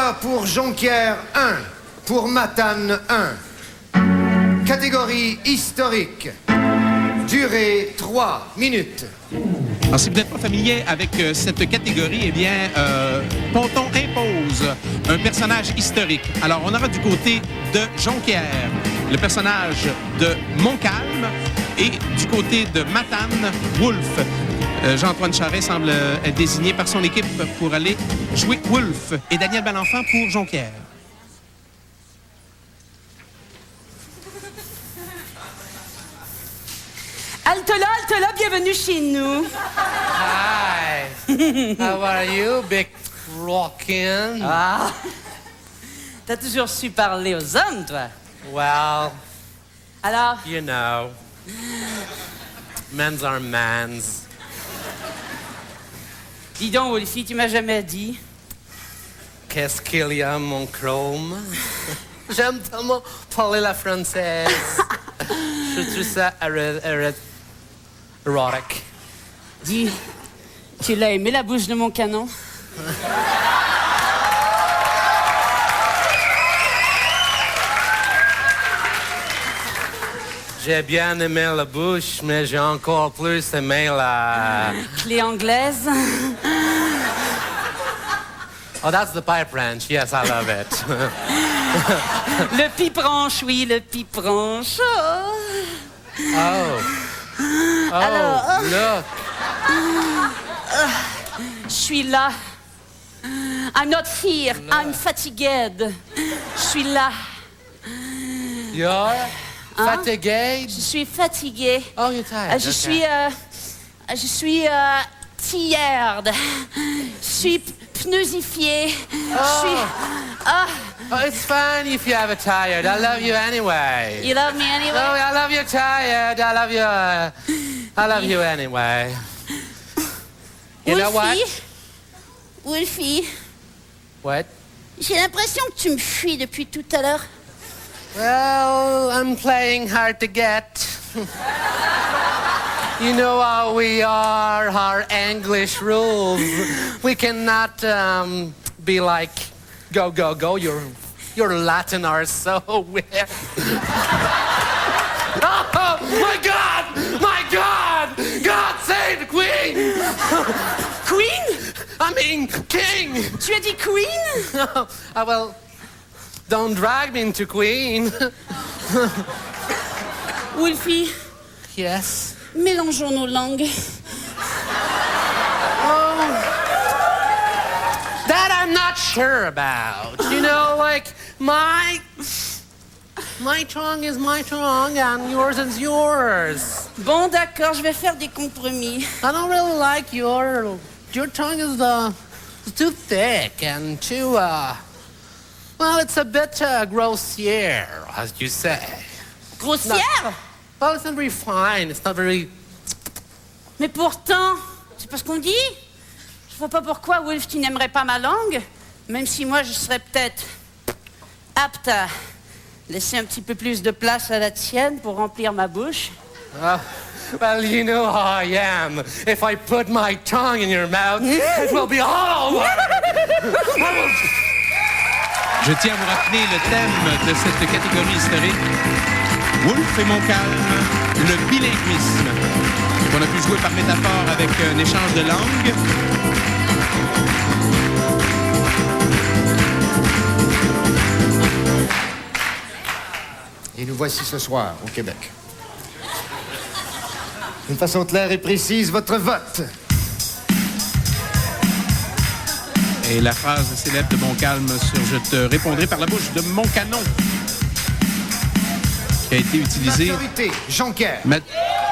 Résultat pour Jonquière 1, pour Matane 1. Catégorie historique. Durée 3 minutes. Alors, si vous n'êtes pas familier avec cette catégorie, eh bien, Ponton impose un personnage historique. Alors, on aura du côté de Jonquière le personnage de Montcalm et du côté de Matane, Wolfe. Jean-Antoine Charest semble être désigné par son équipe pour aller jouer Wolfe et Daniel Balenfant pour Jonquière. Halte là, bienvenue chez nous. Hi. How are you, big rockin'? Ah, t'as toujours su parler aux hommes, toi. Well, Alors, you know, men's are mans. dis donc, Wolfie, tu m'as jamais dit. Qu'est-ce qu'il y a, mon chrome? J'aime tellement parler la française. Je trouve ça erotic. Dis, tu l'as aimé la bouche de mon canon? J'ai bien aimé la bouche, mais j'ai encore plus aimé la... Clé anglaise? Oh, that's the pipe wrench. Yes, I love it. Le pipe-branche, oui, le pipe-branche. Oh. Oh. Oh, Alors, look. Je suis là. I'm not here. I'm fatigued. Je suis là. You're fatigué? Je suis fatiguée. Oh, you're tired. Je Okay. suis tiède. Je suis pneusifiée. Je suis... Oh, it's fine if you have a tired. I love you anyway. You love me anyway? Oh, I love you tired. I love you. I love you anyway. You know what? Wolfie, What? j'ai l'impression que tu me fuis depuis tout à l'heure. Well, I'm playing hard to get. You know how we are, our English rules. We cannot be like, go, go, go. Your Latin are so weird. Oh, my God! My God! God save the Queen! Queen? I mean, King! Tu as dit Queen? Well, don't drag me into Queen. Wolfie, Yes. mélangeons nos langues. That I'm not sure about. You know, like, my tongue is my tongue and yours is yours. Bon, d'accord, je vais faire des compromis. I don't really like your tongue is too thick and too, well, it's a bit grossier, as you say. Grossière? Well, it's not very fine. It's not very... Mais pourtant, c'est pas ce qu'on dit. Je vois pas pourquoi, Wolf, tu n'aimerais pas ma langue, même si moi, je serais peut-être apte à laisser un petit peu plus de place à la tienne pour remplir ma bouche. Well, you know how I am. If I put my tongue in your mouth, it will be all over. Je tiens à vous rappeler le thème de cette catégorie historique. Wolfe et Montcalm, le bilinguisme. On a pu jouer par métaphore avec un échange de langues. Et nous voici ce soir au Québec. D'une façon claire et précise, votre vote. Et la phrase célèbre de Montcalm sur « Je te répondrai par la bouche de mon canon » qui a été utilisée... Majorité, Jonquière.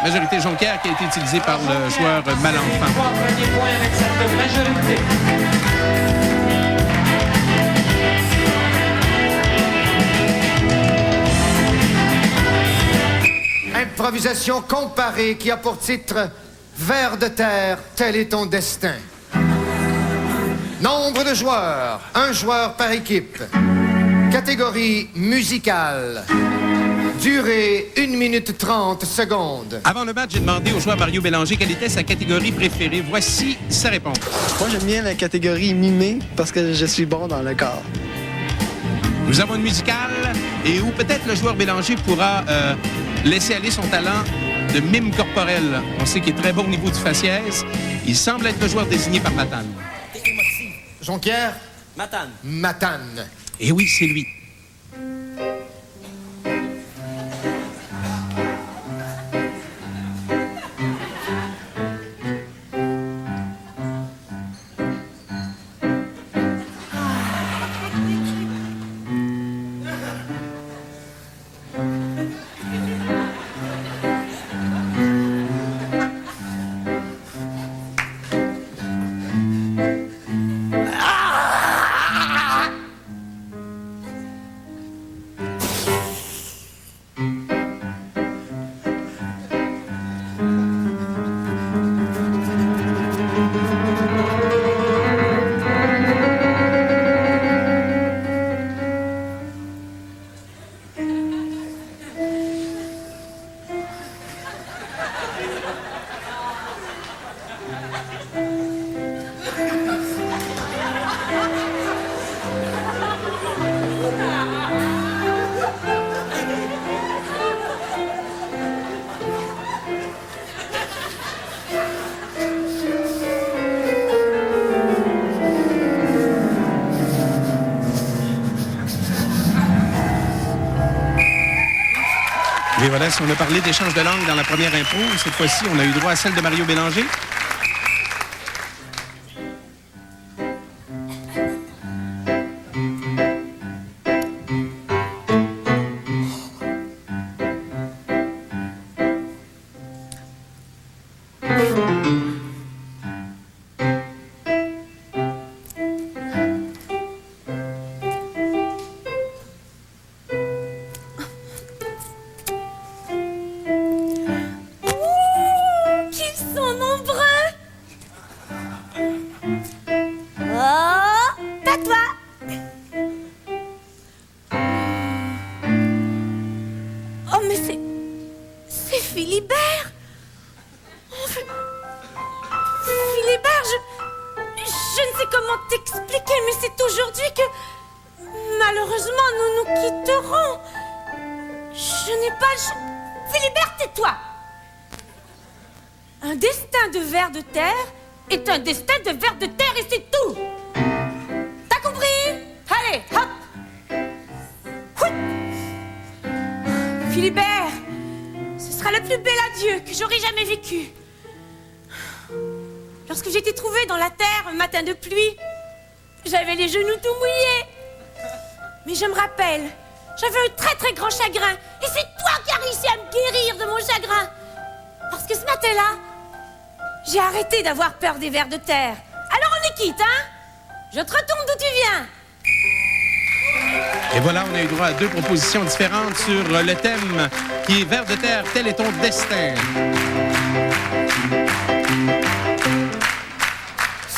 Majorité Jonquière qui a été utilisée par le joueur Malenfant. Improvisation comparée qui a pour titre « Vers de terre, tel est ton destin ». Nombre de joueurs, 1 joueur par équipe. Catégorie musicale. Durée 1 minute 30 secondes. Avant le match, j'ai demandé au joueur Mario Bélanger quelle était sa catégorie préférée. Voici sa réponse. Moi, j'aime bien la catégorie mimée parce que je suis bon dans le corps. Nous avons une musicale et où peut-être le joueur Bélanger pourra laisser aller son talent de mime corporel. On sait qu'il est très bon au niveau du faciès. Il semble être le joueur désigné par Matane. Jonquière? Matane. Matane. Et oui, c'est lui. Et voilà, si on a parlé d'échange de langue dans la première impro, cette fois-ci, on a eu droit à celle de Mario Bélanger. Un destin de ver de terre est un destin de ver de terre et c'est tout. T'as compris? Allez, hop. Houit. Philibert, ce sera le plus bel adieu que j'aurai jamais vécu. Lorsque j'étais trouvée dans la terre un matin de pluie, j'avais les genoux tout mouillés. Mais je me rappelle, j'avais un très très grand chagrin et c'est toi qui as réussi à me guérir de mon chagrin. Parce que ce matin-là, j'ai arrêté d'avoir peur des vers de terre. Alors on est quitte, hein? Je te retourne d'où tu viens. Et voilà, on a eu droit à deux propositions différentes sur le thème qui est vers de terre, tel est ton destin.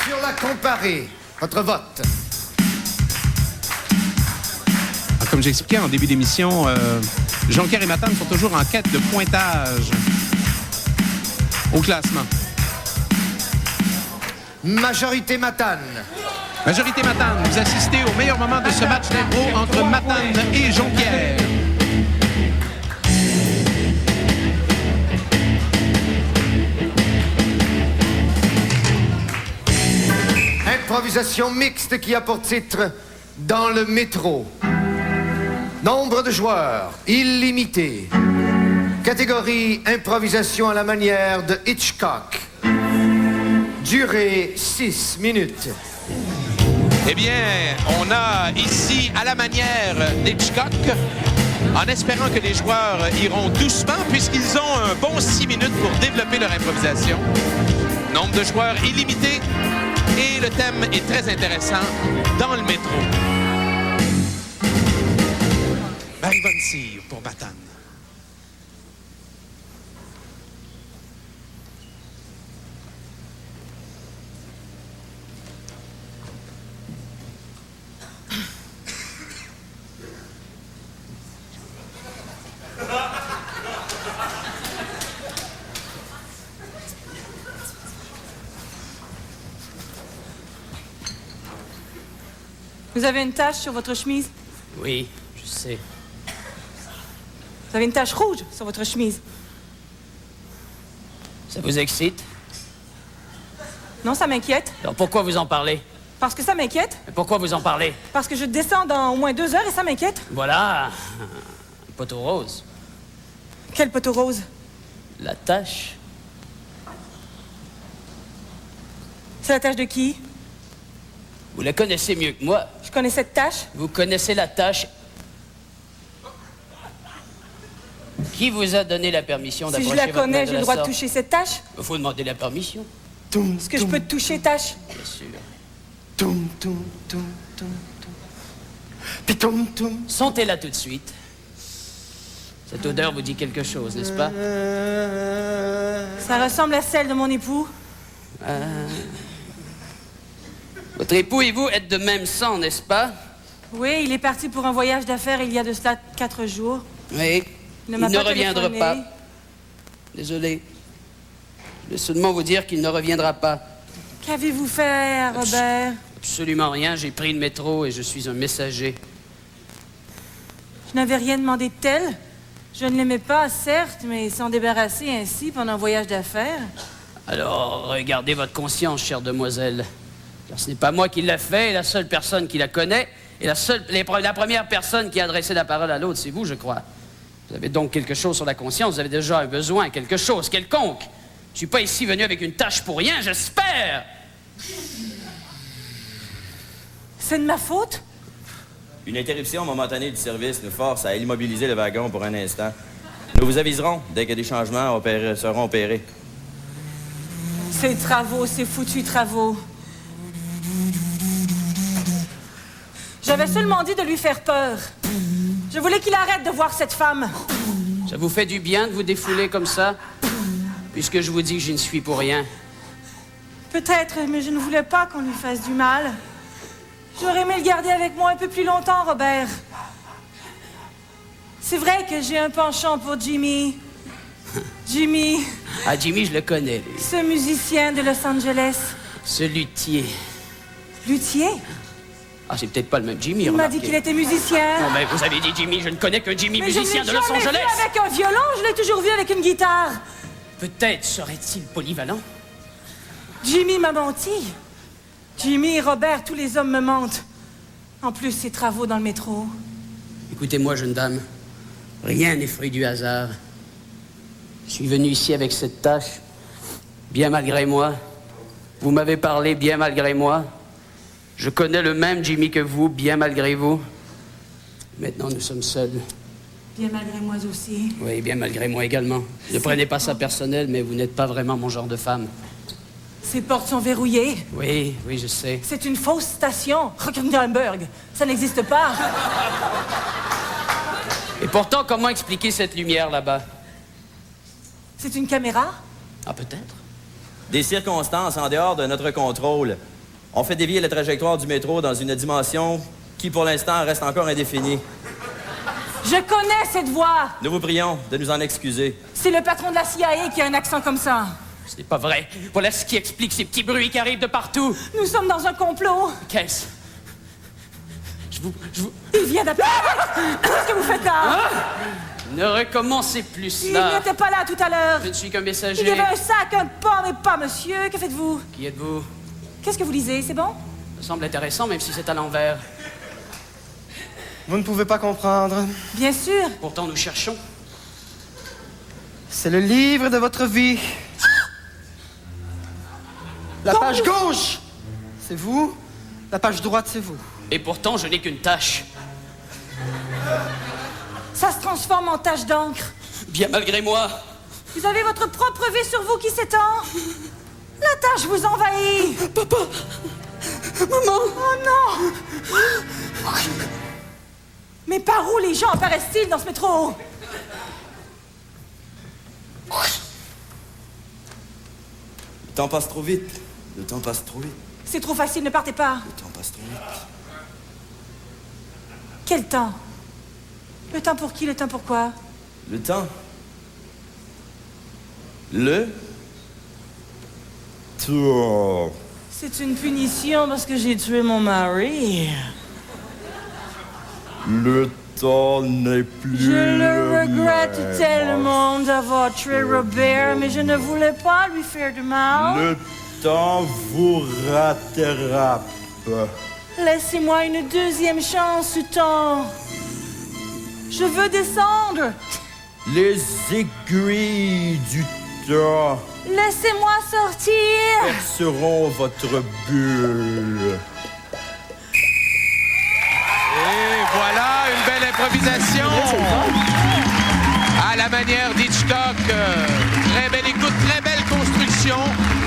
Sur la comparée, votre vote. Comme j'expliquais en début d'émission, Jonquière et Matane sont toujours en quête de pointage au classement. Majorité Matane. Majorité Matane, vous assistez au meilleur moment de ce match d'impro entre Matane et Jonquière. Improvisation mixte qui a pour titre Dans le métro. Nombre de joueurs, illimité. Catégorie improvisation à la manière de Hitchcock. Durée 6 minutes. Eh bien, on a ici, à la manière d'Hitchcock, en espérant que les joueurs iront doucement, puisqu'ils ont un bon 6 minutes pour développer leur improvisation. Nombre de joueurs illimité, et le thème est très intéressant, dans le métro. Barry Von Cyr pour Matane. Vous avez une tache sur votre chemise? Oui, je sais. Vous avez une tache rouge sur votre chemise. Ça vous excite? Non, ça m'inquiète. Alors pourquoi vous en parlez? Parce que ça m'inquiète. Et pourquoi vous en parlez? Parce que je descends dans au moins 2 heures et ça m'inquiète. Voilà, un poteau rose. Quel poteau rose? La tache. C'est la tache de qui? Vous la connaissez mieux que moi. Je connais cette tache. Vous connaissez la tache. Qui vous a donné la permission Si d'approcher je la votre main connais, de j'ai le la droit de sorte? toucher cette tache. Il faut demander la permission, Est-ce que je peux te toucher, tache? bien sûr. Toum, toum, toum, toum, toum. Puis toum, toum. Sentez-la tout de suite. Cette odeur vous dit quelque chose, n'est-ce pas? Ça ressemble à celle de mon époux. Votre époux et vous êtes de même sang, n'est-ce pas? Oui, il est parti pour un voyage d'affaires il y a de cela 4 jours. Oui. Il Il m'a ne pas reviendra téléphoné. pas. Désolé. Je vais seulement vous dire qu'il ne reviendra pas. Qu'avez-vous fait, Robert? Absolument rien. J'ai pris le métro et je suis un messager. Je n'avais rien demandé de tel. Je ne l'aimais pas, certes, mais s'en débarrasser ainsi pendant un voyage d'affaires. Alors, regardez votre conscience, chère demoiselle. Car ce n'est pas moi qui l'a fait, et la seule personne qui la connaît, et la première personne qui a adressé la parole à l'autre, c'est vous, je crois. Vous avez donc quelque chose sur la conscience, vous avez déjà un besoin, quelque chose, quelconque. Je ne suis pas ici venu avec une tâche pour rien, j'espère. C'est de ma faute? Une interruption momentanée du service nous force à immobiliser le wagon pour un instant. Nous vous aviserons dès que des changements seront opérés. Ces travaux, ces foutus travaux. J'avais seulement dit de lui faire peur. Je voulais qu'il arrête de voir cette femme. Ça vous fait du bien de vous défouler comme ça? Puisque je vous dis que je ne suis pour rien. Peut-être, mais je ne voulais pas qu'on lui fasse du mal. J'aurais aimé le garder avec moi un peu plus longtemps, Robert. C'est vrai que j'ai un penchant pour Jimmy. Jimmy, Ah, Jimmy, je le connais, lui. ce musicien de Los Angeles. Ce luthier. Luthier? Ah, c'est peut-être pas le même Jimmy, Il m'a remarquez. dit qu'il était musicien. Non, mais vous avez dit Jimmy, je ne connais que Jimmy, Mais je ne musicien l'ai de Los jamais vu Angeles. avec un violon, je l'ai toujours vu avec une guitare. Peut-être serait-il polyvalent. Jimmy m'a menti. Jimmy et Robert, tous les hommes me mentent. En plus, ses travaux dans le métro. Écoutez-moi, jeune dame. Rien n'est fruit du hasard. Je suis venu ici avec cette tâche, bien malgré moi. Vous m'avez parlé bien malgré moi. Je connais le même Jimmy que vous, bien malgré vous. Maintenant, nous sommes seuls. Bien malgré moi aussi. Oui, bien malgré moi également. Ne prenez pas ça personnel, mais vous n'êtes pas vraiment mon genre de femme. Ces portes sont verrouillées. Oui, oui, je sais. C'est une fausse station. Rock'n'Rollberg. Ça n'existe pas. Et pourtant, comment expliquer cette lumière là-bas? C'est une caméra? Ah, peut-être. Des circonstances en dehors de notre contrôle ont fait dévier la trajectoire du métro dans une dimension qui, pour l'instant, reste encore indéfinie. Je connais cette voix. Nous vous prions de nous en excuser. C'est le patron de la CIA qui a un accent comme ça. Ce n'est pas vrai. Voilà ce qui explique ces petits bruits qui arrivent de partout. Nous sommes dans un complot. Qu'est-ce? Je vous... Il vient d'appeler. Qu'est-ce que vous faites là? Ne recommencez plus Il cela. n'était pas là tout à l'heure. Je ne suis qu'un Il messager. y avait un sac, un pain, mais pas monsieur. Que faites-vous? Qui êtes-vous? Qu'est-ce que vous lisez? C'est bon? Ça semble intéressant, même si c'est à l'envers. Vous ne pouvez pas comprendre. Bien sûr. Pourtant, nous cherchons. C'est le livre de votre vie. La Donc page vous- gauche, c'est vous. La page droite, c'est vous. Et pourtant, je n'ai qu'une tâche. Ça se transforme en tache d'encre. Bien malgré moi. Vous avez votre propre vie sur vous qui s'étend. La tâche vous envahit. Papa! Maman! Oh non. Mais par où les gens apparaissent-ils dans ce métro? Le temps passe trop vite. Le temps passe trop vite. C'est trop facile, ne partez pas. Le temps passe trop vite. Quel temps? Le temps pour qui? Le temps pour quoi? Le temps. Le temps. C'est une punition parce que j'ai tué mon mari. Le temps n'est plus Je le regrette même. tellement d'avoir tué Robert, mais je ne voulais pas lui faire du mal. Le temps vous rattrape. Laissez-moi une deuxième chance, temps. Je veux descendre. Les aiguilles du temps Laissez-moi sortir. perceront votre bulle. Et voilà une belle improvisation à la manière d'Hitchcock. Très belle écoute, très belle construction.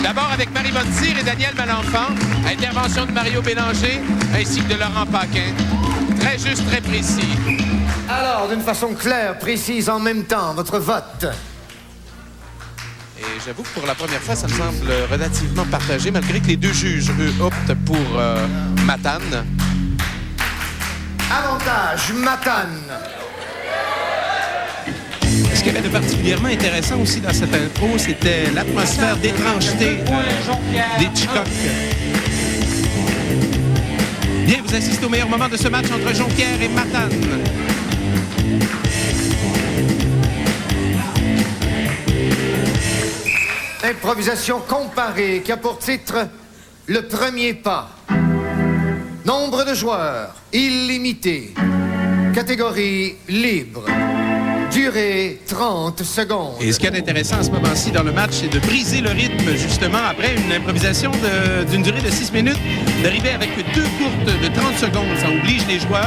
D'abord avec Marie Bonne-Cyr et Daniel Malenfant. Intervention de Mario Bélanger ainsi que de Laurent Paquin. Très juste, très précis. Alors, d'une façon claire, précise en même temps, votre vote. Et j'avoue que pour la première fois, ça me semble relativement partagé, malgré que les deux juges, eux, optent pour Matane. Avantage, Matane. Ce qu'il y avait de particulièrement intéressant aussi dans cette intro, c'était l'atmosphère d'étrangeté d'Hitchcock. Bien, vous assistez au meilleur moment de ce match entre Jonquière et Matane. Improvisation comparée qui a pour titre Le premier pas. Nombre de joueurs, illimité. Catégorie libre. Durée 30 secondes. Et ce qui est intéressant à ce moment-ci dans le match, c'est de briser le rythme, justement, après une improvisation d'une durée de 6 minutes, d'arriver avec deux courtes de 30 secondes. Ça oblige les joueurs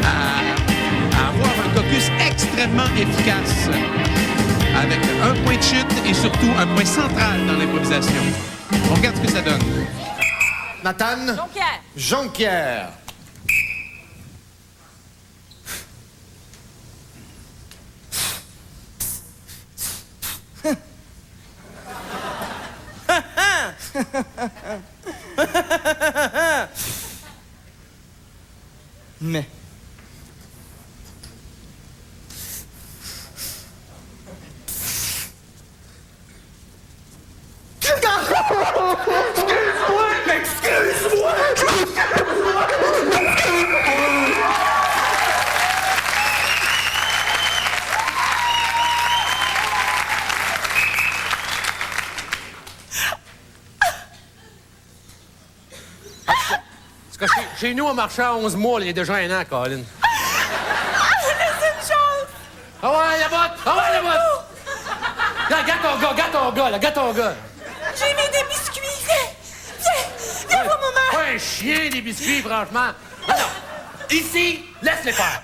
à avoir un caucus extrêmement efficace, avec un point de chute et surtout un point central dans l'improvisation. On regarde ce que ça donne. Matane. Jonquière. Jonquière. Mais... Parce que chez nous, on marchait à 11 mois, il y a déjà un an, Colin. Laissez une chance. Ah ouais, la botte! Ah ouais, la botte! Regarde ton gars, regarde ton gars, là, regarde ton gars. J'ai mis des biscuits. Viens voir maman. Pas un chien, des biscuits, franchement. Non, non. Ici, laisse-les faire.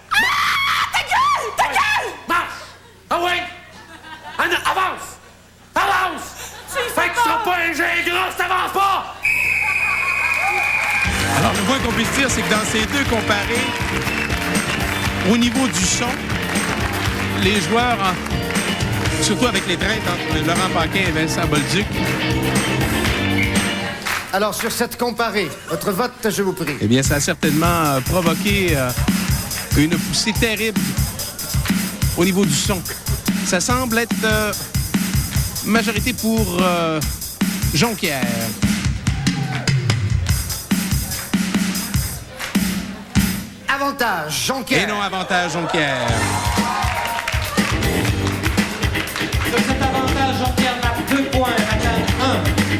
Ta gueule! Ta gueule! Marche! Ah ouais! Ah non, avance! Avance! Fait que tu seras pas un géant gras si t'avances pas! Alors, le moins qu'on puisse dire, c'est que dans ces deux comparés, au niveau du son, les joueurs, surtout avec les traintes entre Laurent Paquin et Vincent Bolduc. Alors, sur cette comparée, votre vote, je vous prie. Eh bien, ça a certainement provoqué une poussée terrible au niveau du son. Ça semble être majorité pour Jonquière. Avantage, Jonquière. Et non avantage, Jonquière. De cet avantage, Jonquière marque 2 points, Matane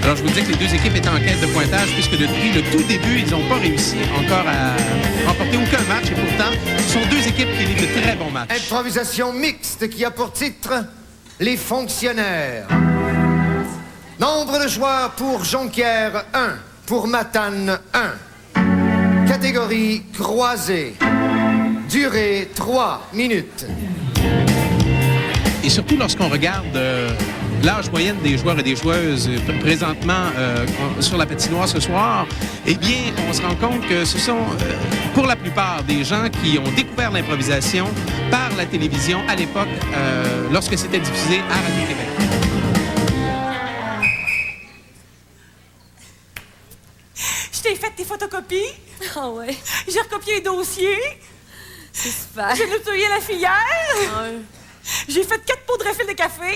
1. Alors, je vous dis que les deux équipes étaient en quête de pointage puisque depuis le tout début, ils n'ont pas réussi encore à remporter aucun match. Et pourtant, ce sont deux équipes qui livrent de très bons matchs. Improvisation mixte qui a pour titre Les fonctionnaires. Nombre de joueurs pour Jonquière, 1. Pour Matane, 1. Catégorie croisée. Durée 3 minutes. Et surtout lorsqu'on regarde l'âge moyenne des joueurs et des joueuses présentement sur la patinoire ce soir, eh bien, on se rend compte que ce sont pour la plupart des gens qui ont découvert l'improvisation par la télévision à l'époque, lorsque c'était diffusé à Radio-Québec. Je t'ai fait tes photocopies. Ah ouais, J'ai recopié les dossiers. c'est super. J'ai nettoyé la filière. Ah, J'ai fait 4 pots de refil de café.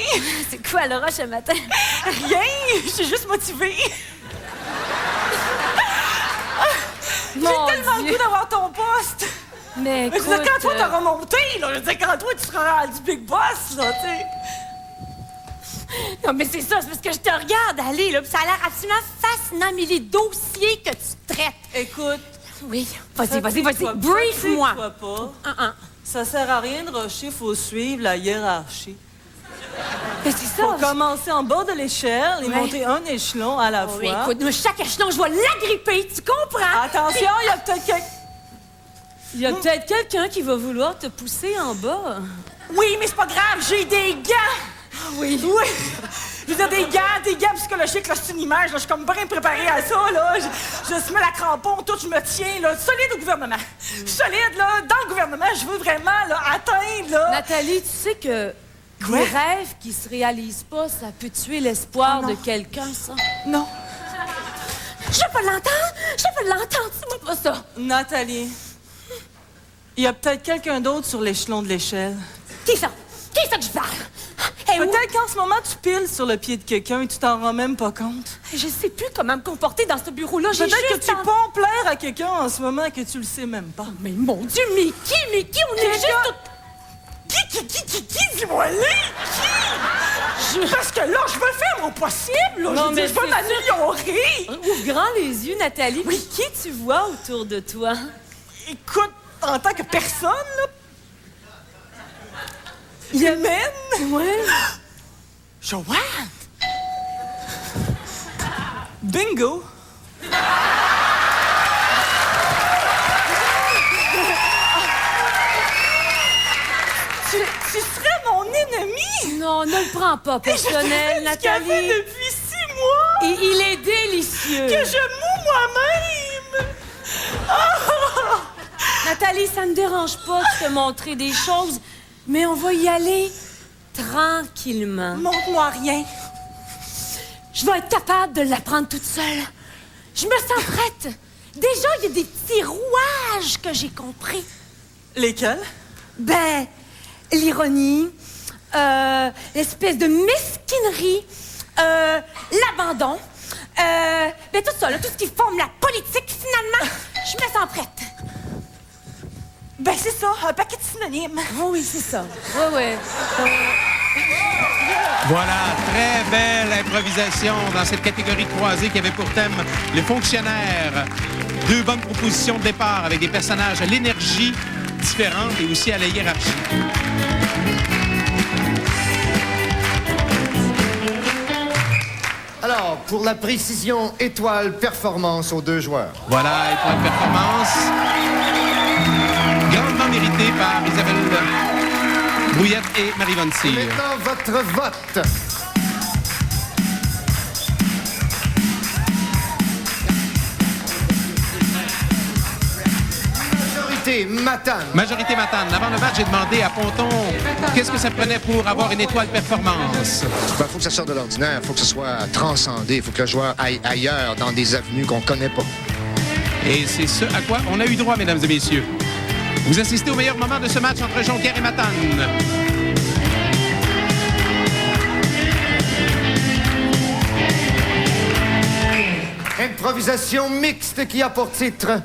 c'est quoi, Laura, ce matin? Rien, je suis juste motivée. J'ai Mon tellement le Dieu. goût d'avoir ton poste. Mais Mais écoute... je veux dire, quand toi, t'as remonté, là, je veux dire, quand toi, tu seras rendu big boss, là, tu sais. Non, mais c'est ça, c'est parce que je te regarde aller, là, puis ça a l'air absolument fascinant, mais les dossiers que tu traites. Écoute, Oui, vas-y, fatigue-toi brief-moi. pas. Ça Ça sert à rien de rusher, faut suivre la hiérarchie. Mais c'est ça. Faut commencer en bas de l'échelle et Ouais. monter un échelon à la Oui, fois. écoute, moi, chaque échelon, je vais l'agripper, tu comprends? Attention, il y a peut-être quelqu'un... Il y a peut-être quelqu'un qui va vouloir te pousser en bas. Oui, mais c'est pas grave, j'ai des gants! Oui. Oui! Je veux dire, des gants psychologiques, là, c'est une image, là, je suis comme bien préparée à ça, là. Je se mets la crampon, tout, je me tiens, là, solide au gouvernement. Solide, là, dans le gouvernement, je veux vraiment, là, atteindre, là... Nathalie, tu sais que Quoi? les rêves qui se réalisent pas, ça peut tuer l'espoir Oh non. de quelqu'un, ça. Non. Je peux l'entendre, dis-moi pas ça. Nathalie, il y a peut-être quelqu'un d'autre sur l'échelon de l'échelle. Qui ça? Qui ça que je parle? Eh, où? Peut-être qu'en ce moment, tu piles sur le pied de quelqu'un et tu t'en rends même pas compte. Je sais plus comment me comporter dans ce bureau-là. J'ai Peut-être juste que tu pompes plaire à quelqu'un en ce moment que tu le sais même pas. Mais mon Dieu, mais qui? On est Quelqu'un- juste... tout- Qui? Dis-moi les! Qui? Parce que là, je veux faire mon possible, là. Non, Je veux mais dire, je veux c'est m'améliorer. Ouvre grand les yeux, Nathalie. Oui. Qui tu vois autour de toi? Écoute, en tant que personne, là... Humaine? Ouais. Joanne! Bingo! Tu serais mon ennemi! Non, ne le prends pas personnel, Et je te fais du café Nathalie. depuis 6 mois! Et il est délicieux. Que je moue moi-même! Oh! Nathalie, ça me dérange pas de te montrer des choses, mais on va y aller tranquillement. Montre-moi rien. Je vais être capable de l'apprendre toute seule. Je me sens prête. Déjà, il y a des petits rouages que j'ai compris. Lesquels? Ben, l'ironie, l'espèce de mesquinerie, l'abandon, ben tout ça, là, tout ce qui forme la politique, finalement, je me sens prête. Ben, c'est ça, un paquet de synonymes. Oh oui, c'est ça. Ouais. Voilà, très belle improvisation dans cette catégorie croisée qui avait pour thème les fonctionnaires. Deux bonnes propositions de départ avec des personnages à l'énergie différente et aussi à la hiérarchie. Alors, pour la précision, étoile performance aux deux joueurs. Voilà, étoile performance. Grandement méritée par Isabelle Brouillette et Marie Von Cyr. Maintenant, votre vote. Majorité Matane. Majorité Matane. Avant le match, j'ai demandé à Ponton qu'est-ce que ça prenait pour avoir une étoile performance. Ben, faut que ça sorte de l'ordinaire, faut que ce soit transcendé, faut que le joueur aille ailleurs, dans des avenues qu'on connaît pas. Et c'est ce à quoi on a eu droit, mesdames et messieurs. Vous assistez au meilleur moment de ce match entre Jonquière et Matane. Improvisation mixte qui a pour titre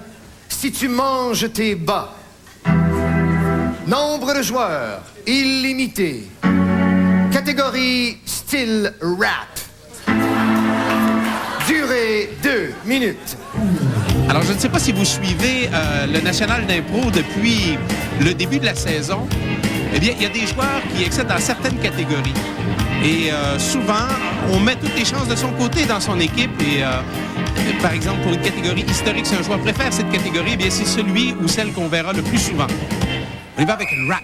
Si tu manges tes bas. Nombre de joueurs illimité. Catégorie style rap. Durée 2 minutes. Alors, je ne sais pas si vous suivez le National d'impro depuis le début de la saison. Eh bien, il y a des joueurs qui excellent dans certaines catégories. Et souvent, on met toutes les chances de son côté dans son équipe. Et par exemple, pour une catégorie historique, si un joueur préfère cette catégorie, eh bien, c'est celui ou celle qu'on verra le plus souvent. On y va avec le rap.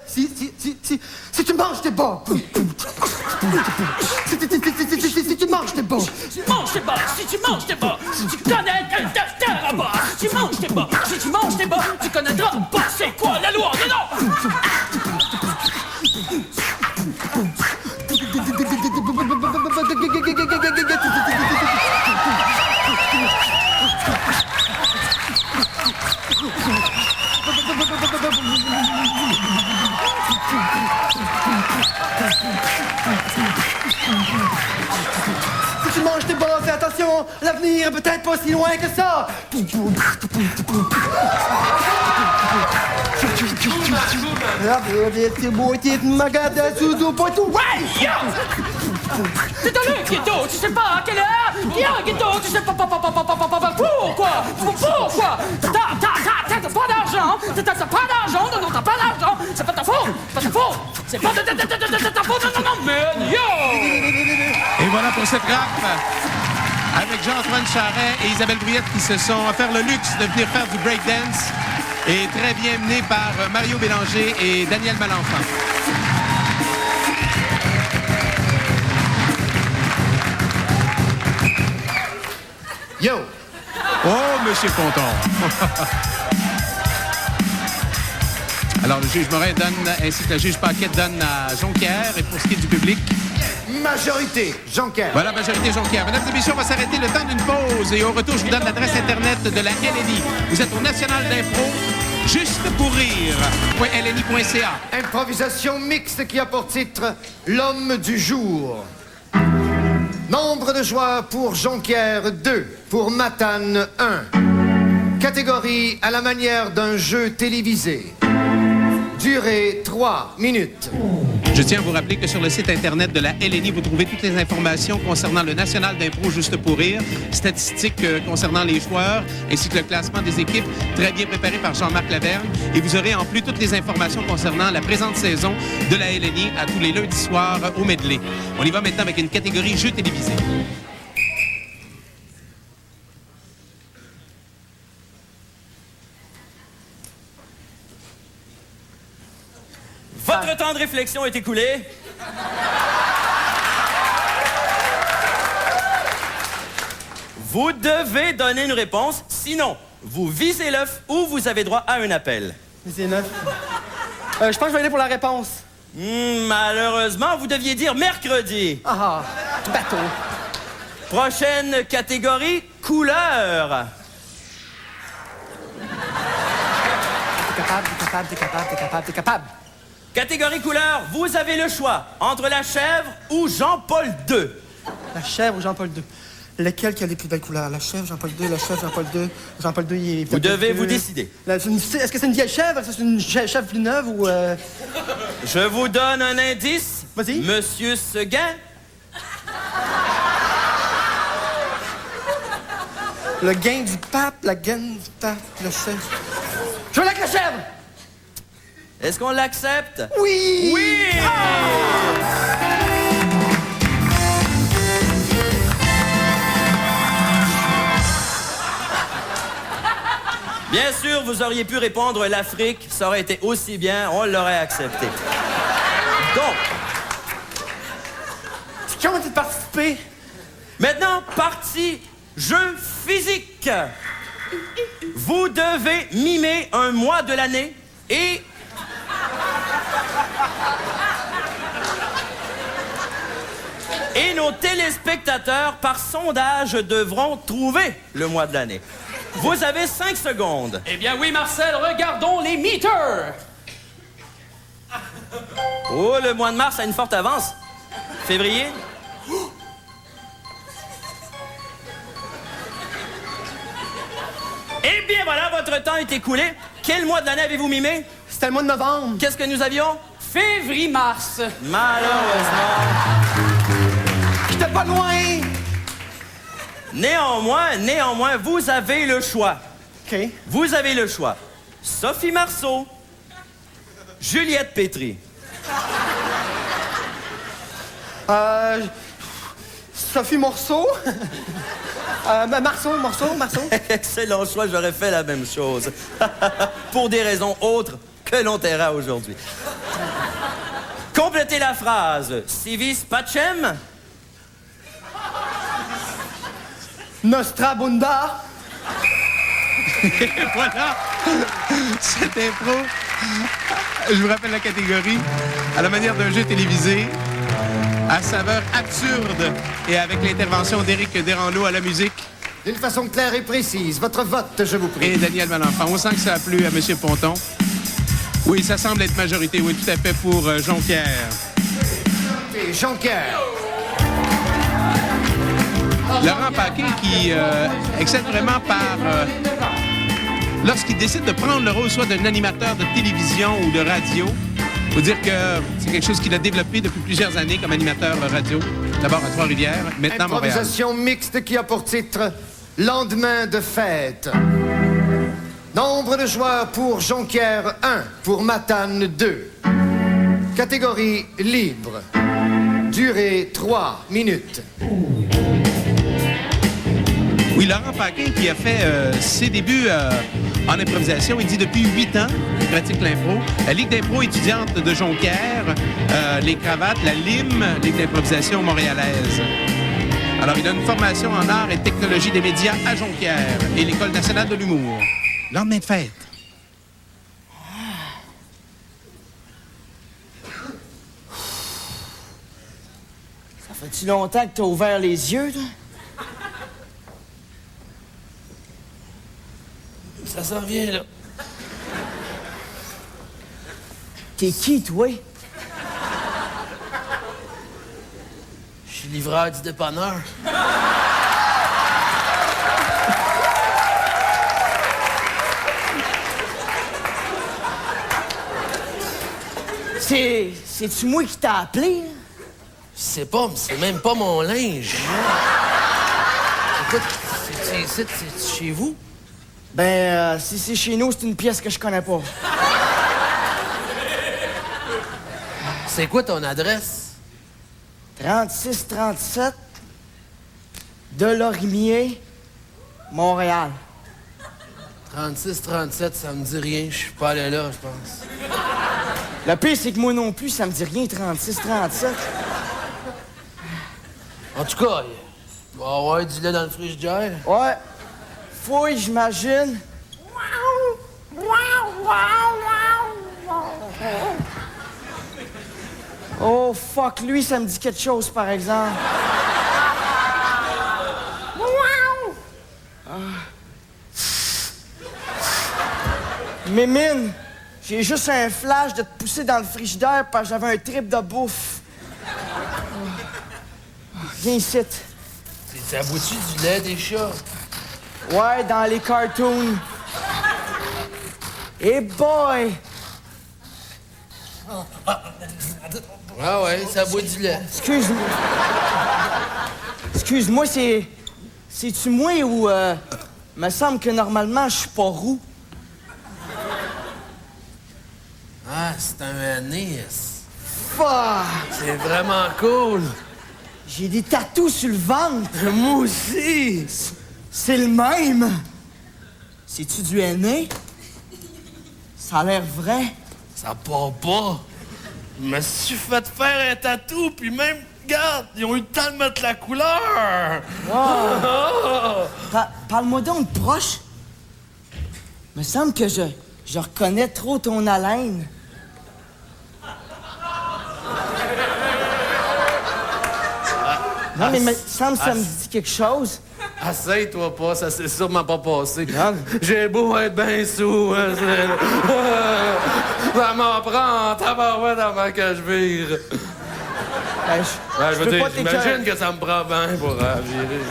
Si tu manges tes bas. Si tu manges tes bas. Si tu manges tes bas, si tu manges tes bas, si tu connais quel terre à bas, si tu manges tes bas, si tu manges tes bas, tu connaîtras pas c'est quoi la loi, non, Si tu manges tes bas, fais attention, l'avenir est peut-être pas si loin que ça. C'est un Ghetto, tu sais pas à quelle heure? Viens, Ghetto, tu sais pas pourquoi? Pourquoi? T'as pas d'argent, t'as pas d'argent, non, t'as pas d'argent, c'est pas ta faute, c'est pas ta faute, non, mais yo! Et voilà pour cette rap avec Jean-Antoine Charret et Isabelle Brouillette qui se sont offert le luxe de venir faire du breakdance et très bien mené par Mario Bélanger et Daniel Malenfant. Yo! Oh, Monsieur Ponton! Alors, le juge Morin donne, ainsi que le juge Paquette donne à Jonquière. Et pour ce qui est du public... Majorité, Jonquière. Voilà, majorité Jonquière. Mesdames et messieurs, on va s'arrêter le temps d'une pause. Et au retour, je vous donne l'adresse Internet de la LNI. Vous êtes au National d'Impro, juste pour rire. .lni.ca. Improvisation mixte qui a pour titre L'homme du jour. Nombre de joueurs pour Jonquière 2, pour Matane 1. Catégorie à la manière d'un jeu télévisé. Durée 3 minutes. Je tiens à vous rappeler que sur le site Internet de la LNI, vous trouvez toutes les informations concernant le National d'Impro Juste pour rire, statistiques concernant les joueurs, ainsi que le classement des équipes, très bien préparé par Jean-Marc Lavergne. Et vous aurez en plus toutes les informations concernant la présente saison de la LNI à tous les lundis soirs au Medley. On y va maintenant avec une catégorie jeux télévisés. Votre temps de réflexion est écoulé. Vous devez donner une réponse, sinon, vous visez l'œuf ou vous avez droit à un appel. C'est neuf. Je pense que je vais aller pour la réponse. Malheureusement, vous deviez dire mercredi. Ah, bateau. Prochaine catégorie, couleur. T'es capable. Catégorie couleur, vous avez le choix entre la chèvre ou Jean-Paul II. La chèvre ou Jean-Paul II? Lequel qui a les plus belles couleurs? La chèvre, Jean-Paul II, la chèvre, Jean-Paul II. Jean-Paul II, il est... Vous devez vous décider. Est-ce que c'est une vieille chèvre? Est-ce que c'est une chèvre plus neuve ou... Je vous donne un indice. Vas-y. Monsieur Seguin. Le gain du pape, la gaine du pape, la chèvre. Je veux la chèvre! Est-ce qu'on l'accepte? Oui! Oui! Bien sûr, vous auriez pu répondre l'Afrique, ça aurait été aussi bien, on l'aurait accepté. Donc, qui ont été participés? maintenant, partie jeu physique. Vous devez mimer un mois de l'année et... Et nos téléspectateurs, par sondage, devront trouver le mois de l'année. Vous avez 5 secondes. Eh bien oui, Marcel, regardons les meters. Oh, le mois de mars a une forte avance. Février. Eh bien voilà, votre temps est écoulé. Quel mois de l'année avez-vous mimé? C'était le mois de novembre. Qu'est-ce que nous avions? Février-mars. Malheureusement. J'étais pas loin. Néanmoins, vous avez le choix. OK. Vous avez le choix. Sophie Marceau, Juliette Pétry. Sophie Morceau. Marceau. Excellent choix, j'aurais fait la même chose. Pour des raisons autres que l'on taira aujourd'hui. Complétez la phrase. Civis pacem. Nostrabunda. Et voilà, cette impro. Je vous rappelle la catégorie. À la manière d'un jeu télévisé, à saveur absurde et avec l'intervention d'Éric Desranleau à la musique. D'une façon claire et précise, votre vote, je vous prie. Et Daniel Malenfant. On sent que ça a plu à M. Ponton. Oui, ça semble être majorité, oui, tout à fait pour Jonquière. Et Jonquière. Laurent Paquin qui excelle vraiment par... lorsqu'il décide de prendre le rôle soit d'un animateur de télévision ou de radio, il faut dire que c'est quelque chose qu'il a développé depuis plusieurs années comme animateur radio. D'abord à Trois-Rivières, maintenant à Montréal. Improvisation mixte qui a pour titre Lendemain de fête. Nombre de joueurs pour Jonquière 1, pour Matane 2. Catégorie libre. Durée 3 minutes. Oui, Laurent Paquin qui a fait ses débuts en improvisation. Il dit depuis 8 ans qu'il pratique l'impro. La Ligue d'impro étudiante de Jonquière, les cravates, la LIM, Ligue d'improvisation montréalaise. Alors, il a une formation en arts et technologie des médias à Jonquière et l'École nationale de l'humour. Lendemain de fête. Ça fait-tu longtemps que t'as ouvert les yeux, là? Ça s'en vient, là. T'es qui, toi? Je suis livreur du dépanneur. C'est-tu moi qui t'a appelé, là? Je sais pas, mais c'est même pas mon linge. Écoute, c'est chez vous? Ben, si c'est chez nous, c'est une pièce que je connais pas. C'est quoi ton adresse? 3637 de Lorimier, Montréal. 3637, ça me dit rien. Je suis pas allé là, je pense. Le pire, c'est que moi non plus, ça me dit rien, 3637. En tout cas, il va y avoir du lait dans le frigidaire. Ouais. Fouille, j'imagine. Oh, fuck, lui, ça me dit quelque chose, par exemple. Mémine, j'ai juste un flash de te pousser dans le frigidaire parce que j'avais un trip de bouffe. Viens ici. Ça boit-tu du lait des chats? Ouais, dans les cartoons. Hey boy! Ah ouais, ça boit du lait. Excuse-moi. Excuse-moi, c'est-tu moi ou... me semble que normalement, je suis pas roux. Ah, c'est un anis. Fuck! C'est vraiment cool. J'ai des tatous sur le ventre. Moi aussi. C'est le même. C'est-tu du henné? Ça a l'air vrai. Ça part pas. Je me suis fait faire un tatou, puis même, regarde, ils ont eu le temps de mettre la couleur. Parle-moi donc de proche. Me semble que je reconnais trop ton haleine. Non, mais me semble que ça me dit quelque chose. Essaye-toi pas, ça s'est sûrement pas passé. J'ai beau être bien sous, hein, ça m'en prend en tabarouette avant que je vire. Je veux dire, j'imagine que ça me prend bien pour virer.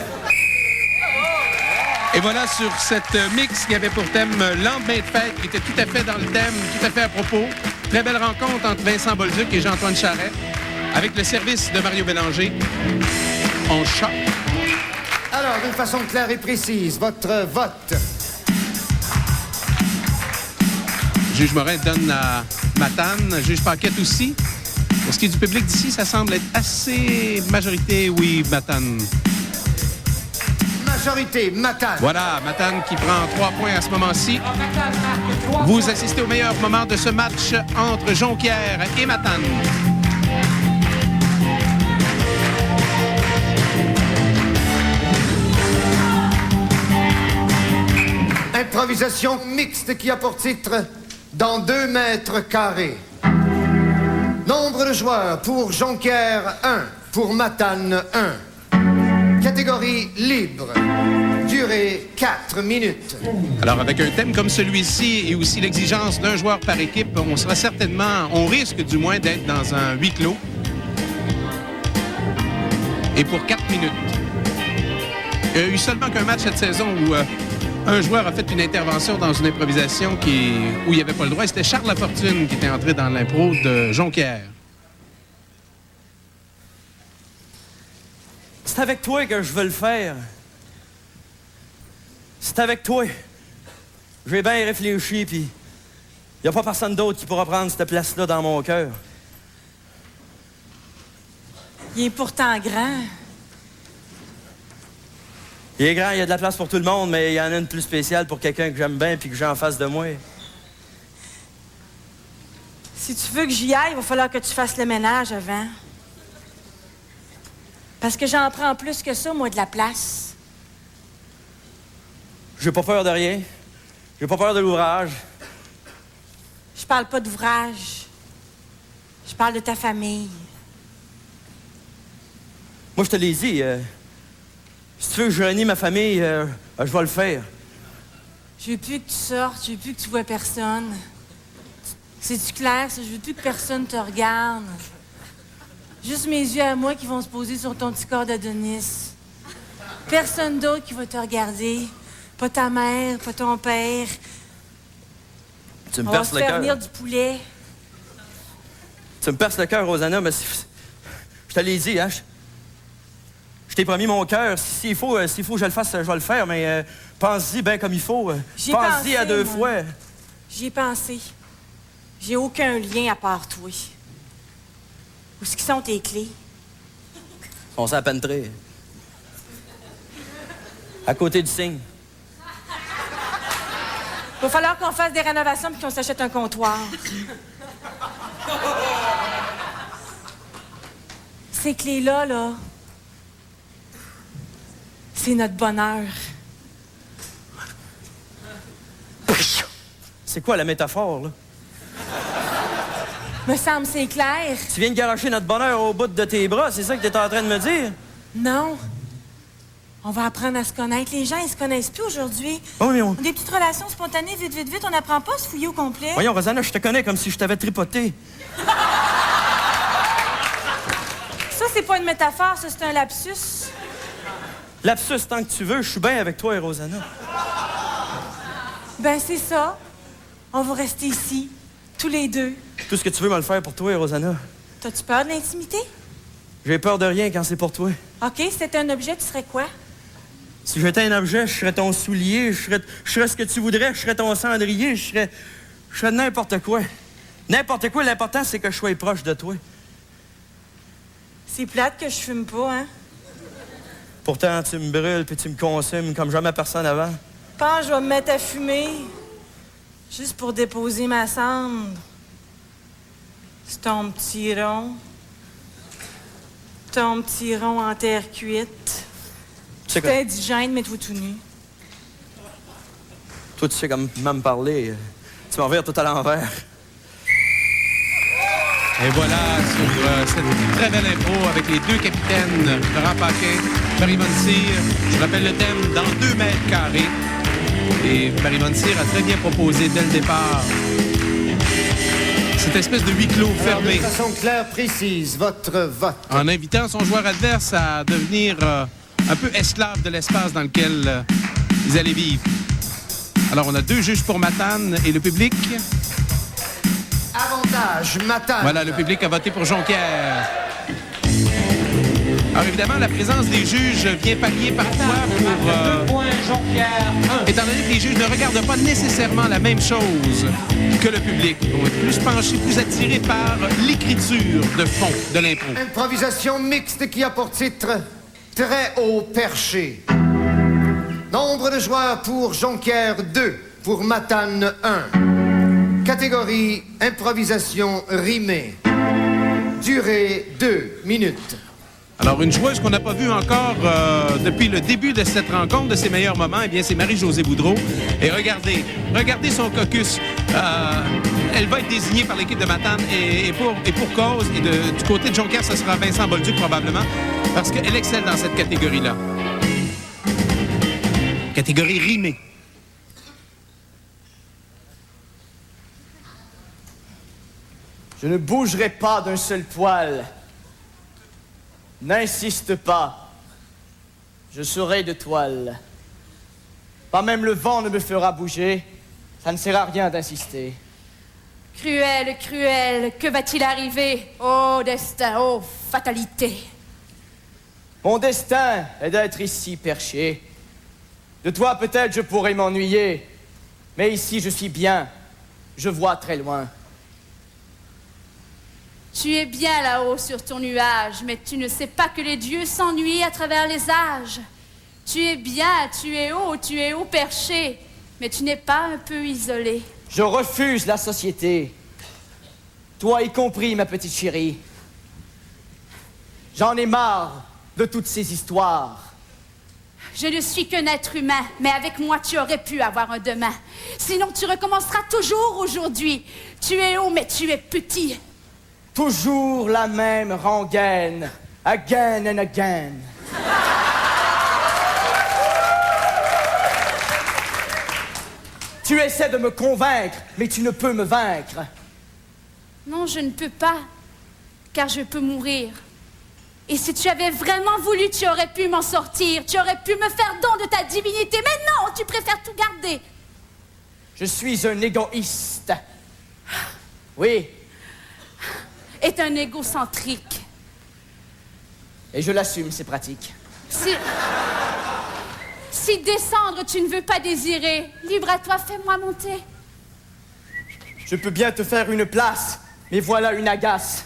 Et voilà sur cette mix qui avait pour thème Lendemain de fête, qui était tout à fait dans le thème, tout à fait à propos. Très belle rencontre entre Vincent Bolduc et Jean-Antoine Charret, avec le service de Mario Bélanger. On choque. Alors, d'une façon claire et précise, votre vote. Juge Morin donne à Matane, Juge Paquette aussi. Pour ce qui est du public d'ici, ça semble être assez majorité, oui, Matane. Majorité, Matane. Voilà, Matane qui prend 3 points à ce moment-ci. Vous assistez au meilleur moment de ce match entre Jonquière et Matane. Improvisation mixte qui a pour titre Dans 2 mètres carrés. Nombre de joueurs pour Jonquière 1, pour Matane 1. Catégorie libre. Durée Durée 4 minutes. Alors, avec un thème comme celui-ci et aussi l'exigence d'un joueur par équipe, on risque du moins d'être dans un huis clos. Et pour 4 minutes. Il y a eu seulement qu'un match cette saison où un joueur a fait une intervention dans une improvisation où il n'y avait pas le droit. C'était Charles Lafortune qui était entré dans l'impro de Jonquière. C'est avec toi que je veux le faire. C'est avec toi. J'ai bien réfléchi, puis il n'y a pas personne d'autre qui pourra prendre cette place-là dans mon cœur. Il est pourtant grand. Il est grand, il y a de la place pour tout le monde, mais il y en a une plus spéciale pour quelqu'un que j'aime bien puis que j'ai en face de moi. Si tu veux que j'y aille, il va falloir que tu fasses le ménage avant. Parce que j'en prends plus que ça, moi, de la place. J'ai pas peur de rien. J'ai pas peur de l'ouvrage. Je parle pas d'ouvrage. Je parle de ta famille. Moi, je te l'ai dit. Si tu veux que je réunisse ma famille, je vais le faire. Je veux plus que tu sortes, je veux plus que tu vois personne. C'est-tu clair, ça? Je veux plus que personne te regarde. Juste mes yeux à moi qui vont se poser sur ton petit corps d'Adonis. Personne d'autre qui va te regarder. Pas ta mère, pas ton père. Tu me On va perces se le faire cœur. venir du poulet. Tu me perces le cœur, Rosanna, mais je te l'ai dit, hein? Je t'ai promis mon cœur. S'il faut que je le fasse, je vais le faire, mais pense-y bien comme il faut. Pense-y à 2 fois. J'y ai pensé. J'ai aucun lien à part toi. Où est-ce qu'ils sont tes clés? On s'est à peine très. À côté du signe. Il va falloir qu'on fasse des rénovations puis qu'on s'achète un comptoir. Ces clés-là, là, c'est notre bonheur. C'est quoi la métaphore, là? Me semble c'est clair. Tu viens de garocher notre bonheur au bout de tes bras, c'est ça que t'es en train de me dire? Non. On va apprendre à se connaître. Les gens, ils se connaissent plus aujourd'hui. Oh, mais Des petites relations spontanées, vite, vite, vite. On n'apprend pas à se fouiller au complet. Voyons, Rosanna, je te connais comme si je t'avais tripoté. Ça, c'est pas une métaphore, ça, c'est un lapsus. Lapsus, tant que tu veux, je suis bien avec toi, Rosanna. Ben, c'est ça. On va rester ici, tous les deux. Tout ce que tu veux me le faire pour toi, Rosanna. T'as-tu peur de l'intimité? J'ai peur de rien quand c'est pour toi. OK, si c'était un objet, tu serais quoi? Si j'étais un objet, je serais ton soulier, je serais ce que tu voudrais, je serais ton cendrier, je serais n'importe quoi. N'importe quoi, l'important, c'est que je sois proche de toi. C'est plate que je fume pas, hein? Pourtant, tu me brûles puis tu me consumes comme jamais personne avant. Je pense que je vais me mettre à fumer, juste pour déposer ma cendre. C'est ton petit rond. Ton petit rond en terre cuite. Tu sais T'es indigène, mais toi tout nu. Toi, tu sais comment me parler. Tu m'en revires tout à l'envers. Et voilà, sur cette très belle impro avec les 2 capitaines, Laurent Paquin, Barry Monseer. Je rappelle le thème dans 2 mètres carrés. Et Barry Monseer a très bien proposé dès le départ cette espèce de huis clos fermé. De façon claire, précise, votre vote. En invitant son joueur adverse à devenir un peu esclave de l'espace dans lequel ils allaient vivre. Alors, on a 2 juges pour Matane et le public. Avantage, Matane. Voilà, le public a voté pour Jonquière. Alors, évidemment, la présence des juges vient pallier parfois pour... 2 points, Jonquière, 1. Étant donné que les juges ne regardent pas nécessairement la même chose que le public. Ils vont être plus penchés, plus attirés par l'écriture de fond de l'impro. Improvisation mixte qui a pour titre Très haut perché. Nombre de joueurs pour Jonquière 2, pour Matane 1. Catégorie improvisation rimée. Durée 2 minutes. Alors, une joueuse qu'on n'a pas vue encore depuis le début de cette rencontre, de ses meilleurs moments, eh bien, c'est Marie-Josée Boudreau. Et regardez son caucus. Elle va être désignée par l'équipe de Matane et pour cause. Et du côté de Jonquière, ce sera Vincent Bolduc probablement, parce qu'elle excelle dans cette catégorie-là. Catégorie rimée. Je ne bougerai pas d'un seul poil. N'insiste pas. Je serai de toile. Pas même le vent ne me fera bouger. Ça ne sert à rien d'insister. Cruel, cruel, que va-t-il arriver? Oh destin, oh fatalité. Mon destin est d'être ici perché. De toi peut-être je pourrais m'ennuyer. Mais ici je suis bien. Je vois très loin. Tu es bien là-haut sur ton nuage, mais tu ne sais pas que les dieux s'ennuient à travers les âges. Tu es bien, tu es haut perché, mais tu n'es pas un peu isolé. Je refuse la société. Toi y compris, ma petite chérie. J'en ai marre de toutes ces histoires. Je ne suis qu'un être humain, mais avec moi tu aurais pu avoir un demain. Sinon tu recommenceras toujours aujourd'hui. Tu es haut, mais tu es petit. Toujours la même rengaine, again and again. Tu essaies de me convaincre, mais tu ne peux me vaincre. Non, je ne peux pas, car je peux mourir. Et si tu avais vraiment voulu, tu aurais pu m'en sortir. Tu aurais pu me faire don de ta divinité. Mais non, tu préfères tout garder. Je suis un égoïste. Oui. Est un égocentrique. Et je l'assume, c'est pratique. Si descendre, tu ne veux pas désirer, libre à toi, fais-moi monter. Je peux bien te faire une place, mais voilà une agace.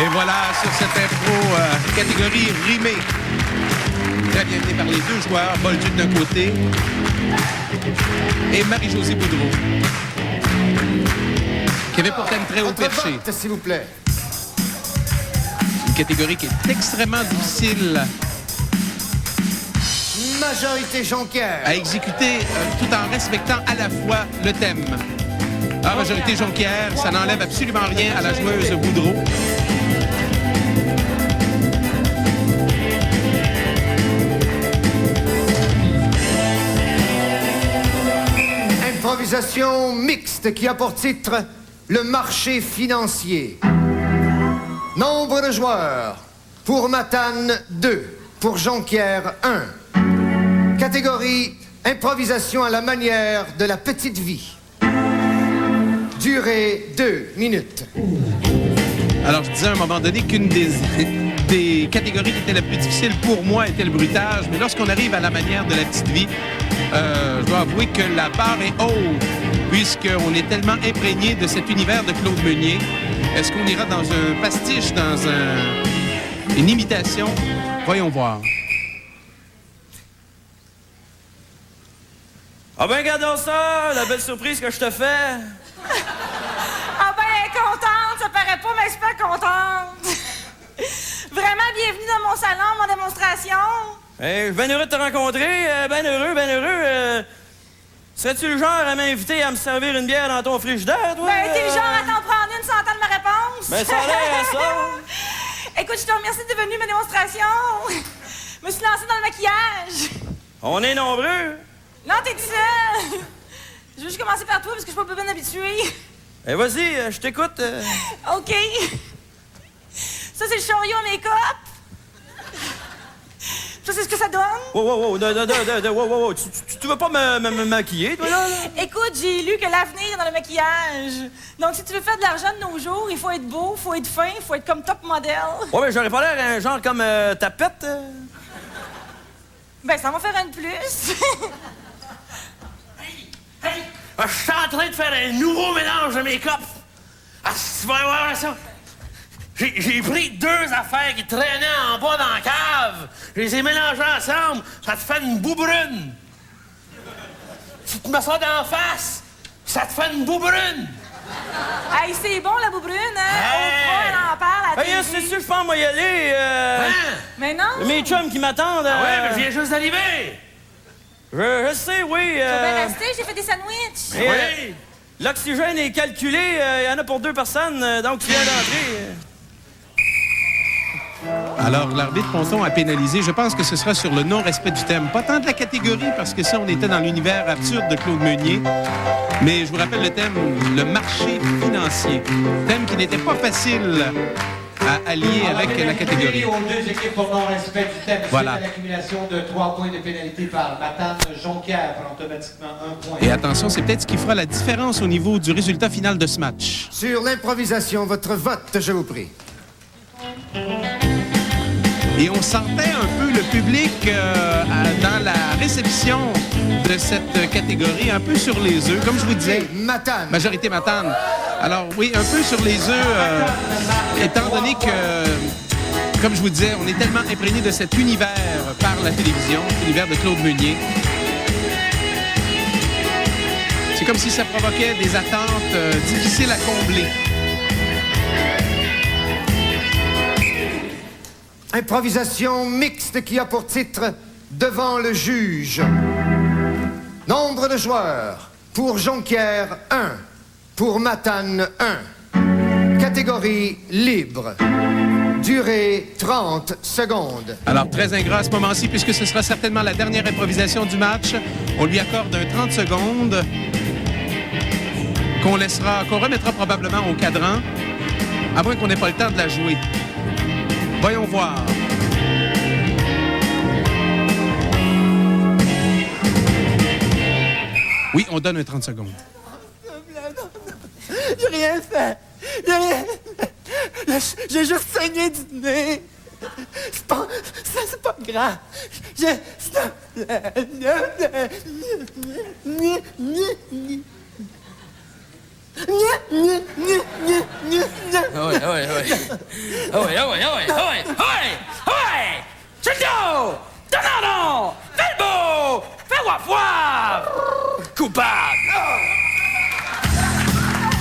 Et voilà, sur cette impro, catégorie rimée. Très bien menée par les deux joueurs, Bolduc d'un côté et Marie-Josée Boudreau, qui avait pourtant une très haut perché. Vote, s'il vous plaît. Une catégorie qui est extrêmement difficile Majorité Jonquière. à exécuter tout en respectant à la fois le thème. Ah, majorité Jonquière, ça n'enlève absolument rien à la joueuse Boudreau. Improvisation mixte qui a pour titre le marché financier. Nombre de joueurs. Pour Matane, 2. Pour Jonquière, 1. Catégorie improvisation à la manière de la petite vie. Durée 2 minutes. Alors, je disais à un moment donné qu'une des catégories qui était la plus difficile pour moi était le bruitage, mais lorsqu'on arrive à la manière de la petite vie, je dois avouer que la barre est haute, puisqu'on est tellement imprégné de cet univers de Claude Meunier. Est-ce qu'on ira dans un pastiche, dans une imitation? Voyons voir. Ah ben, regardons ça, la belle surprise que je te fais. Ah ben, elle est contente, ça paraît pas, mais je suis pas contente. Vraiment, bienvenue dans mon salon, mon démonstration. Hey, ben heureux de te rencontrer, ben heureux. Serais-tu le genre à m'inviter à me servir une bière dans ton frigidaire, toi? Ben, t'es le genre à t'en prendre une sans attendre ma réponse. Ben, ça a l'air à ça. Écoute, je te remercie de venir à ma démonstration. Je me suis lancée dans le maquillage. On est nombreux. Non, t'es tout seul. Je veux juste commencer par toi parce que je suis pas bien habituée. Eh, vas-y, je t'écoute. OK. Ça, c'est le chariot à make-up. Ça, c'est ce que ça donne. Wow, tu veux pas me maquiller, toi, là? Écoute, j'ai lu que l'avenir est dans le maquillage. Donc, si tu veux faire de l'argent de nos jours, il faut être beau, il faut être fin, il faut être comme top modèle. Ouais, mais j'aurais pas l'air un genre comme Tapette. Ben, ça va faire un de plus. Hey, je suis en train de faire un nouveau mélange de make-up. Ah, tu vas voir ça. J'ai pris 2 affaires qui traînaient en bas dans la cave. Je les ai mélangées ensemble. Ça te fait une boue brune. Tu te mets ça d'en face. Ça te fait une boue brune. Hey, c'est bon, la boubrune, hein? Hey! On en parle à la Hey, c'est sûr, je pense moi y aller. Mais non. Mes chums qui m'attendent. Ah ouais, mais je viens juste d'arriver. Je sais, oui. Tu vas bien rester, j'ai fait des sandwichs. Oui. L'oxygène est calculé. Il y en a pour 2 personnes, donc tu viens d'entrer. Alors, l'arbitre Ponton a pénalisé. Je pense que ce sera sur le non-respect du thème. Pas tant de la catégorie, parce que ça, on était dans l'univers absurde de Claude Meunier. Mais je vous rappelle le thème, le marché financier. Thème qui n'était pas facile à allier avec la catégorie. Aux deux équipes pour non-respect du thème. Voilà. Suite à l'accumulation de 3 points de pénalité par Matane Jonquière pour automatiquement 1 point. Et attention, c'est peut-être ce qui fera la différence au niveau du résultat final de ce match. Sur l'improvisation, votre vote, je vous prie. Et on sentait un peu le public dans la réception de cette catégorie, un peu sur les œufs, comme je vous disais. Matane. Majorité Matane. Alors oui, un peu sur les œufs, étant donné que, comme je vous disais, on est tellement imprégné de cet univers par la télévision, l'univers de Claude Meunier. C'est comme si ça provoquait des attentes difficiles à combler. Improvisation mixte qui a pour titre « Devant le juge ». Nombre de joueurs. Pour Jonquière, 1. Pour Matane, 1. Catégorie libre. Durée, 30 secondes. Alors, très ingrat à ce moment-ci, puisque ce sera certainement la dernière improvisation du match. On lui accorde un 30 secondes qu'on remettra probablement au cadran, à moins qu'on n'ait pas le temps de la jouer. Voyons voir. Oui, on donne un 30 secondes. J'ai rien fait. J'ai juste saigné du nez. C'est pas grave. S'il te plaît. Chico! Donado! Velbo! Fais-moi coupable!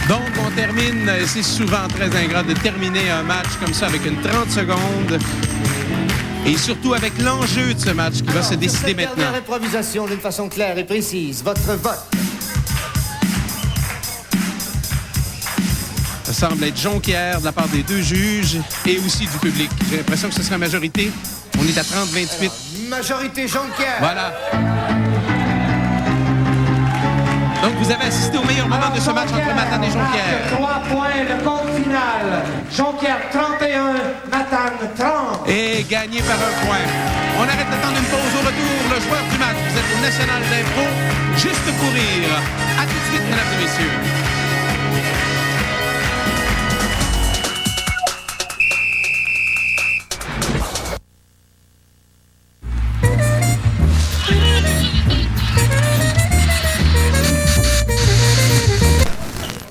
Donc, on termine, c'est souvent très ingrat de terminer un match comme ça avec une 30 secondes. Et surtout avec l'enjeu de ce match qui va se décider maintenant. Dernière improvisation d'une façon claire et précise. Votre vote. Ça semble être Jonquière de la part des deux juges et aussi du public. J'ai l'impression que ce sera majorité. On est à 30-28. Majorité Jonquière. Voilà. Donc, vous avez assisté au meilleur moment de ce match entre Matane et Jonquière. 3 points, le compte final. Jonquière 31, Matane 30. Et gagné par un point. On arrête d'attendre une pause. Au retour, le joueur du match. Vous êtes au National d'Impro, juste pour rire. À tout de suite, mesdames et messieurs.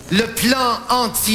Le plan anti